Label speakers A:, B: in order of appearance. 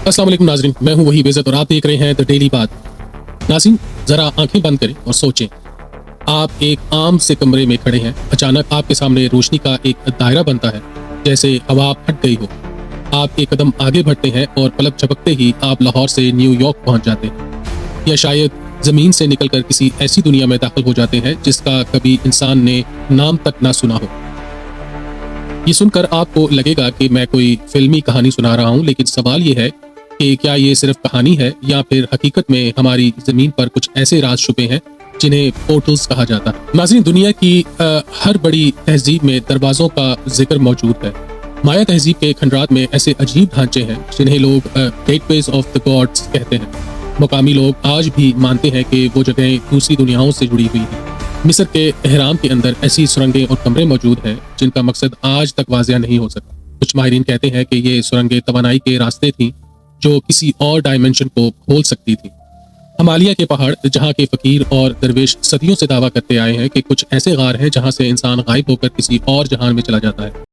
A: अस्सलाम वालेकुम नाज़रीन, मैं हूं वही बेइज्जत और आप देख रहे हैं द डेली बात। नाज़रीन, जरा आंखें बंद करें और सोचें। आप एक आम से कमरे में खड़े हैं, अचानक आपके सामने रोशनी का एक दायरा बनता है, जैसे हवा फट गई हो। आप एक कदम आगे बढ़ते हैं और पलक झपकते ही आप लाहौर से न्यूयॉर्क पहुंच जाते हैं, या शायद जमीन से निकलकर किसी ऐसी दुनिया में दाखिल हो जाते हैं जिसका कभी इंसान ने नाम तक ना सुना हो। ये सुनकर आपको लगेगा कि मैं कोई फिल्मी कहानी सुना रहा हूं, लेकिन सवाल ये है कि क्या ये सिर्फ कहानी है या फिर हकीकत में हमारी जमीन पर कुछ ऐसे राज छुपे हैं जिन्हें पोर्टल्स कहा जाता है। नाज़रीन, दुनिया की हर बड़ी तहजीब में दरवाजों का जिक्र मौजूद है। माया तहजीब के खंडरात में ऐसे अजीब ढांचे हैं जिन्हें लोग गेटवेज ऑफ द गॉड्स कहते हैं। मुकामी लोग आज भी मानते हैं कि वो जगह दूसरी दुनियाओं से जुड़ी हुई हैं। मिस्र के एहराम के अंदर ऐसी सुरंगें और कमरे मौजूद हैं जिनका मकसद आज तक वाज़िया नहीं हो सका। कुछ माहिरीन कहते हैं कि ये सुरंगें तवानाई के रास्ते थीं जो किसी और डायमेंशन को खोल सकती थी। हिमालय के पहाड़, जहाँ के फकीर और दरवेश सदियों से दावा करते आए हैं कि कुछ ऐसे गार हैं जहाँ से इंसान गायब होकर किसी और जहान में चला जाता है।